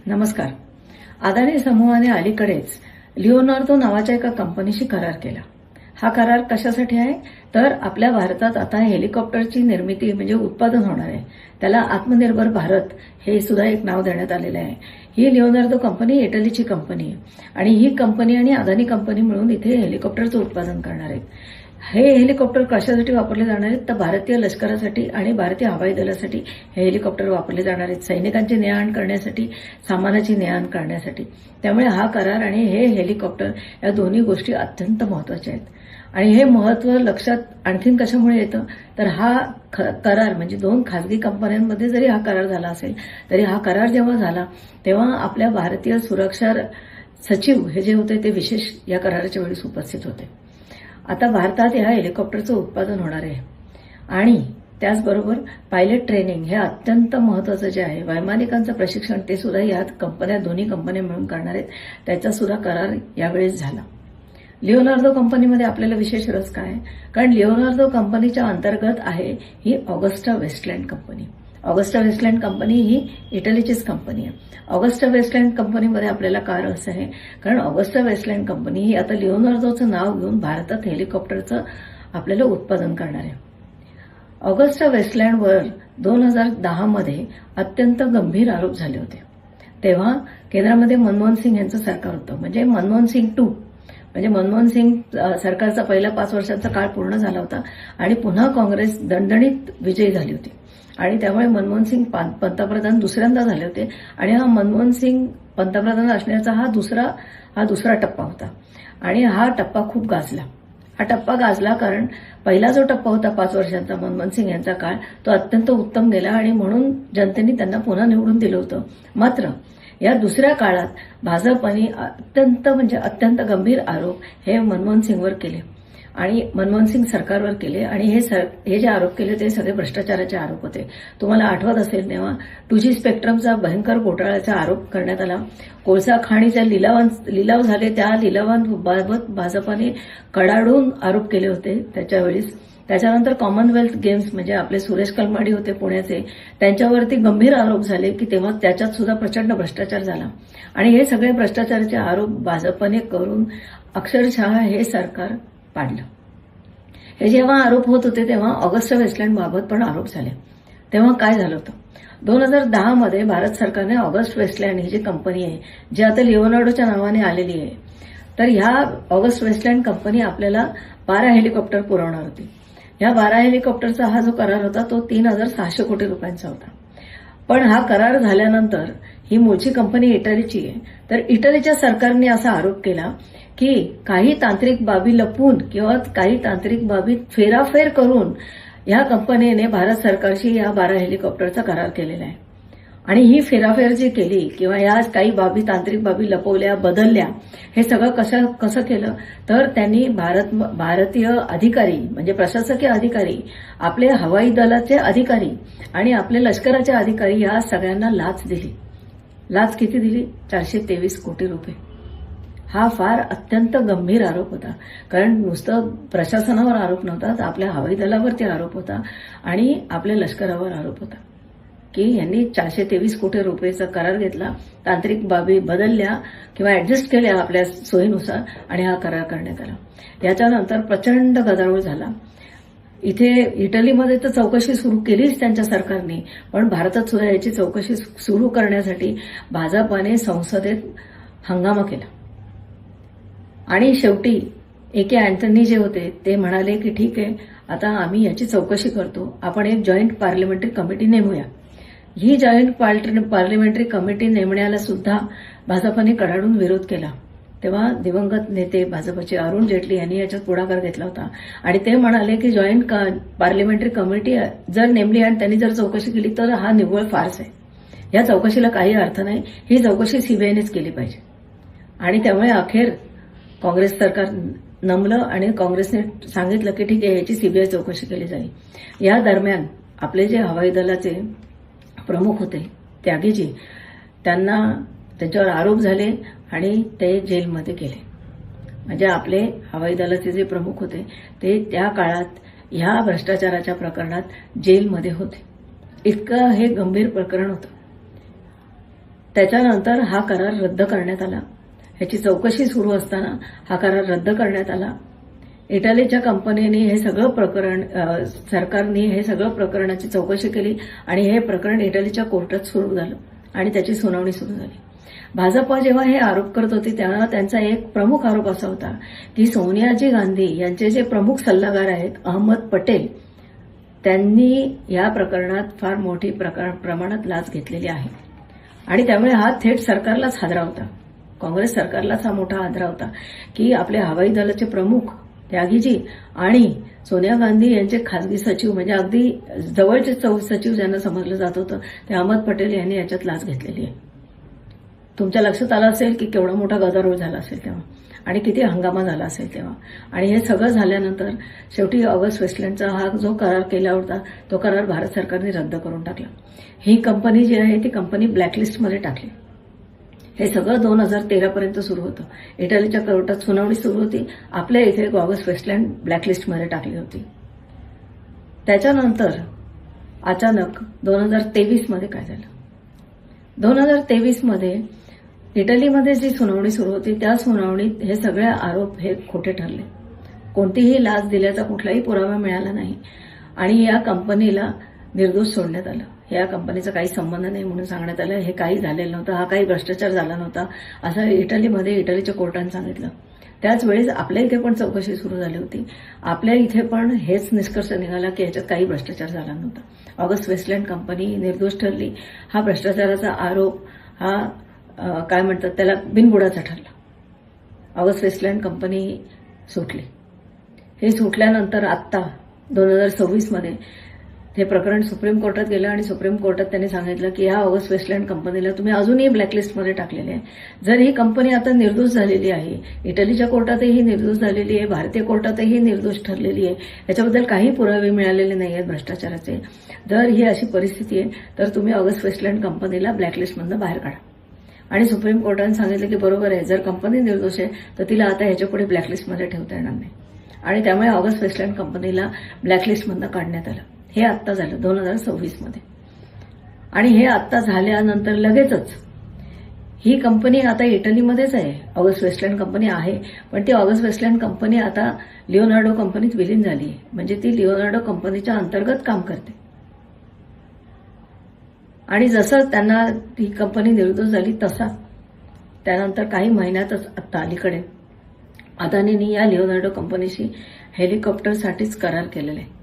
नमस्कार. अदानी समूहाने अलीकडेच लिओनार्दो नावाच्या एका कंपनीशी करार केला. हा करार कशासाठी आहे तर आपल्या भारतात आता हेलिकॉप्टरची निर्मिती म्हणजे उत्पादन होणार आहे. त्याला आत्मनिर्भर भारत हे सुद्धा एक नाव देण्यात आलेलं आहे. ही लिओनार्दो कंपनी इटलीची कंपनी आहे आणि ही कंपनी आणि अदानी कंपनी मिळून इथे हेलिकॉप्टरचं उत्पादन करणार आहेत. हे हेलिकॉप्टर कशासाठी वापरले जाणार आहेत तर भारतीय लष्करासाठी आणि भारतीय हवाई दलासाठी हे हेलिकॉप्टर वापरले जाणार आहेत. सैनिकांची ने-आण करण्यासाठी, सामानाची ने-आण करण्यासाठी. त्यामुळे हा करार आणि हे हेलिकॉप्टर या दोन्ही गोष्टी अत्यंत महत्वाच्या आहेत. आणि हे महत्व लक्षात आणखीन कशामुळे येतं तर हा करार म्हणजे दोन खासगी कंपन्यांमध्ये जरी हा करार झाला असेल तरी हा करार जेव्हा झाला तेव्हा आपल्या भारतीय सुरक्षा सचिव हे जे होते ते विशेष या कराराच्या वेळी उपस्थित होते. आता भारतात या हेलिकॉप्टरचं उत्पादन होणार आहे आणि त्याचबरोबर पायलट ट्रेनिंग हे अत्यंत महत्वाचं जे आहे, वैमानिकांचं प्रशिक्षण ते सुद्धा या दोन्ही कंपन्या मिळून करणार आहेत. त्याचा सुद्धा करार यावेळेस झाला. लिओनार्दो कंपनीमध्ये आपल्याला विशेष रस काय आहे कारण लिओनार्दो कंपनीच्या अंतर्गत आहे ही Augusta Westland company. Augusta Westland company ही इटलीचीच कंपनी आहे. ऑगस्टा वेस्टलँड कंपनीमध्ये आपल्याला काय रस आहे कारण ऑगस्टा वेस्टलँड कंपनी ही आता लिओनार्दोचं नाव घेऊन भारतात हेलिकॉप्टरचं आपल्याला उत्पादन करणार आहे. ऑगस्टा वेस्टलँडवर 2010 मध्ये अत्यंत गंभीर आरोप झाले होते. तेव्हा केंद्रामध्ये मनमोहन सिंग यांचं सरकार होतं म्हणजे मनमोहन सिंग 2 म्हणजे मनमोहन सिंग सरकारचा पहिला 5 वर्षांचा काळ पूर्ण झाला होता आणि पुन्हा काँग्रेस दणदणीत विजयी झाली होती आणि त्यामुळे मनमोहन सिंग पंतप्रधान दुसऱ्यांदा झाले होते आणि हा मनमोहन सिंग पंतप्रधान असण्याचा हा दुसरा टप्पा होता आणि हा टप्पा खूप गाजला. हा टप्पा गाजला कारण पहिला जो टप्पा होता 5 वर्षांचा मनमोहन सिंग यांचा काळ तो अत्यंत उत्तम गेला आणि म्हणून जनतेने त्यांना पुन्हा निवडून दिलं होतं. मात्र या दुसऱ्या काळात भाजपने अत्यंत गंभीर आरोप हे मनमोहन सिंगवर केले आणि मनमोहन सिंग सरकारवर केले आणि हे जे आरोप केले ते सगळे भ्रष्टाचाराचे आरोप होते. तुम्हाला आठवत असेल तेव्हा 2G स्पेक्ट्रमचा भयंकर घोटाळ्याचा आरोप करण्यात आला. कोळसा खाणीचे लिलाव झाले त्या लिलावांबाबत भाजपाने कडाडून आरोप केले होते त्याच्यावेळीस. त्याच्यानंतर कॉमनवेल्थ गेम्स म्हणजे आपले सुरेश कलमाडी होते पुण्याचे, त्यांच्यावरती गंभीर आरोप झाले की तेव्हा त्याच्यात सुद्धा प्रचंड भ्रष्टाचार झाला आणि हे सगळे भ्रष्टाचाराचे आरोप भाजपने करून अक्षरशः हे सरकार पाडलं. हे जेव्हा आरोप होत होते तेव्हा ऑगस्टा वेस्टलँड बाबत पण आरोप झाले. तेव्हा काय झालं होतं 2010 मध्ये भारत सरकारने ऑगस्टा वेस्टलँड ही जी कंपनी आहे जी आता लिओनार्डोच्या नावाने आलेली आहे तर ह्या ऑगस्टा वेस्टलँड कंपनी आपल्याला 12 हेलिकॉप्टर पुरवणार होती. या 12 हेलिकॉप्टरचा हा जो करार होता तो 3,600 कोटी रुपयांचा होता. पण हा करार झाल्यानंतर ही मूळची कंपनी इटलीची आहे तर इटलीच्या सरकारने असा आरोप केला की काही तांत्रिक बाबी लपवून किंवा काही तांत्रिक बाबी फेराफेर करून या कंपनीने भारत सरकारशी या 12 हेलिकॉप्टरचा करार केलेला आहे. आणि ही फेराफेर जी केली किंवा या काही तांत्रिक बाबी लपवल्या, बदलल्या, हे सगळं कसं केलं तर त्यांनी भारतीय अधिकारी म्हणजे प्रशासकीय अधिकारी, आपले हवाई दलाचे अधिकारी आणि आपले लष्कराचे अधिकारी या सगळ्यांना लाच दिली. लाच किती दिली 423 कोटी रुपये. हा फार अत्यंत गंभीर आरोप होता कारण नुसतं प्रशासनावर आरोप नव्हता तर आपल्या हवाई दलावरती आरोप होता आणि आपल्या लष्करावर आरोप होता की यांनी 423 कोटी रुपयेचा करार घेतला, तांत्रिक बाबी बदलल्या किंवा ऍडजस्ट केल्या आपल्या सोयीनुसार आणि हा करार करण्यात आला. याच्यानंतर प्रचंड गदारोळ झाला. इथे इटलीमध्ये तर चौकशी सुरू केलीच त्यांच्या सरकारने पण भारतात सुद्धा याची चौकशी सुरू करण्यासाठी भाजपाने संसदेत हंगामा केला आणि शेवटी A.K. अँथनी जे होते ते म्हणाले की ठीक आहे आता आम्ही याची चौकशी करतो, आपण एक जॉईंट पार्लमेंटरी कमिटी नेमूया. ही जॉईंट पार्लमेंटरी कमिटी नेमण्याला सुद्धा भाजपाने कडाडून विरोध केला. तेव्हा दिवंगत नेते भाजपचे अरुण जेटली यांनी याच्यात पुढाकार घेतला होता आणि ते म्हणाले की जॉईंट पार्लमेंटरी कमिटी जर नेमली आणि त्यांनी जर चौकशी केली तर हा निव्वळ फार्स आहे, या चौकशीला काही अर्थ नाही, ही चौकशी सीबीआयनेच केली पाहिजे. आणि त्यामुळे अखेर काँग्रेस सरकार नमलं आणि काँग्रेसने सांगितलं की ठीक आहे याची सीबीआय चौकशी केली जाईल. या दरम्यान आपले जे हवाई दलाचे प्रमुख होते त्यागीजी त्यांच्यावर आरोप झाले आणि ते जेलमध्ये गेले. म्हणजे आपले हवाई दलाचे जे प्रमुख होते ते त्या काळात ह्या भ्रष्टाचाराच्या प्रकरणात जेलमध्ये होते. इतकं हे गंभीर प्रकरण होतं. त्याच्यानंतर हा करार रद्द करण्यात आला. ह्याची चौकशी सुरू असताना हा करार रद्द करण्यात आला. इटलीच्या कंपनीने हे सगळं प्रकरण सरकारने हे सगळं प्रकरणाची चौकशी केली आणि हे प्रकरण इटलीच्या कोर्टात सुरू झालं आणि त्याची सुनावणी सुरू झाली. भाजप जेव्हा हे आरोप करत होती तेव्हा त्यांचा एक प्रमुख आरोप असा होता की सोनियाजी गांधी यांचे जे प्रमुख सल्लागार आहेत अहमद पटेल त्यांनी या प्रकरणात फार मोठी प्रमाणात लाच घेतलेली आहे आणि त्यामुळे हा थेट सरकारलाच हादरा होता. काँग्रेस सरकारलाच हा मोठा हादरा होता की आपले हवाई दलाचे प्रमुख त्यागीजी आणि सोनिया गांधी यांचे खासगी सचिव म्हणजे अगदी जवळचे सचिव ज्यांना समजलं जात होतं ते अहमद पटेल यांनी याच्यात लाच घेतलेली आहे. तुमच्या लक्षात आलं असेल की केवढा मोठा गदारोळ झाला असेल तेव्हा आणि किती हंगामा झाला असेल तेव्हा. आणि हे सगळं झाल्यानंतर शेवटी ऑगस्ट वेस्टलँडचा हा जो करार केला होता तो करार भारत सरकारने रद्द करून टाकला. ही कंपनी जी आहे ती कंपनी ब्लॅकलिस्टमध्ये टाकली. हे सगळं 2013 पर्यंत सुरू होतं. इटलीच्या कोर्टात सुनावणी सुरू होती. आपल्या इथे ऑगस्ट वेस्टलँड ब्लॅकलिस्टमध्ये टाकली होती. त्याच्यानंतर अचानक 2023 मध्ये काय झालं? 2023 मध्ये इटलीमध्ये जी सुनावणी सुरू होती त्या सुनावणीत हे सगळे आरोप हे खोटे ठरले. कोणतीही लाच दिल्याचा कुठलाही पुरावा मिळाला नाही आणि या कंपनीला निर्दोष सोडण्यात आलं. या कंपनीचा काही संबंध नाही म्हणून सांगण्यात आलं. हे काही झालेलं नव्हतं, हा काही भ्रष्टाचार झाला नव्हता असं इटलीच्या कोर्टाने सांगितलं. त्याच वेळेस आपल्या इथे पण चौकशी सुरू झाली होती. आपल्या इथे पण हेच निष्कर्ष निघाला की याच्यात काही भ्रष्टाचार झाला नव्हता. ऑगस्ट वेस्टलँड कंपनी निर्दोष ठरली. हा भ्रष्टाचाराचा आरोप हा काय म्हणतात त्याला बिनबुडाचा ठरला. ऑगस्ट वेस्टलँड कंपनी सुटली. हे सुटल्यानंतर आत्ता 2026 मध्ये हे प्रकरण सुप्रीम कोर्टात गेलं आणि सुप्रीम कोर्टात त्यांनी सांगितलं की ह्या ऑगस्ट वेस्टलँड कंपनीला तुम्ही अजूनही ब्लॅकलिस्टमध्ये टाकलेले आहे. जर ही कंपनी आता निर्दोष झालेली आहे, इटलीच्या कोर्टातही निर्दोष झालेली आहे, भारतीय कोर्टातही निर्दोष ठरलेली आहे, याच्याबद्दल काही पुरावे मिळालेले नाही आहेत भ्रष्टाचाराचे, जर ही अशी परिस्थिती आहे तर तुम्ही ऑगस्ट वेस्टलँड कंपनीला ब्लॅकलिस्टमधनं बाहेर काढा. आणि सुप्रीम कोर्टाने सांगितलं की बरोबर आहे, जर कंपनी निर्दोष आहे तर तिला आता ह्याच्यापुढे ब्लॅकलिस्टमध्ये ठेवता येणार नाही आणि त्यामुळे ऑगस्ट वेस्टलँड कंपनीला ब्लॅकलिस्टमधनं काढण्यात आलं. हे आत्ता झालं 2026 मध्ये. आणि हे आत्ता झाल्यानंतर लगेचच ही कंपनी आता इटलीमध्येच आहे. ऑगस्ट वेस्टलँड कंपनी आहे पण ती ऑगस्ट वेस्टलँड कंपनी आता लिओनार्डो कंपनीत विलीन झाली आहे. म्हणजे ती लिओनार्डो कंपनीच्या अंतर्गत काम करते. आणि जसं त्यांना ती कंपनी निर्दोष झाली तसा त्यानंतर काही महिन्यातच आता अलीकडे अदानींनी या लिओनार्डो कंपनीशी हेलिकॉप्टरसाठीच करार केलेला आहे.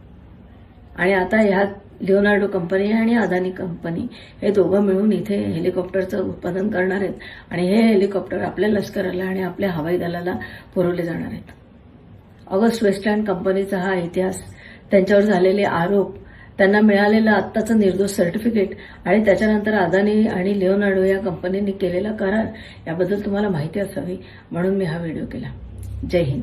आणि आता ह्या लिओनार्डो कंपनी आणि अदानी कंपनी हे दोघं मिळून इथे हेलिकॉप्टरचं उत्पादन करणार आहेत आणि हे हेलिकॉप्टर आपल्या लष्कराला आणि आपल्या हवाई दलाला पुरवले जाणार आहेत. ऑगस्ट वेस्टलँड कंपनीचा हा इतिहास, त्यांच्यावर झालेले आरोप, त्यांना मिळालेलं आत्ताचं निर्दोष सर्टिफिकेट आणि त्याच्यानंतर अदानी आणि लिओनार्डो या कंपनीने केलेला करार याबद्दल तुम्हाला माहिती असावी म्हणून मी हा व्हिडिओ केला. जय हिंद.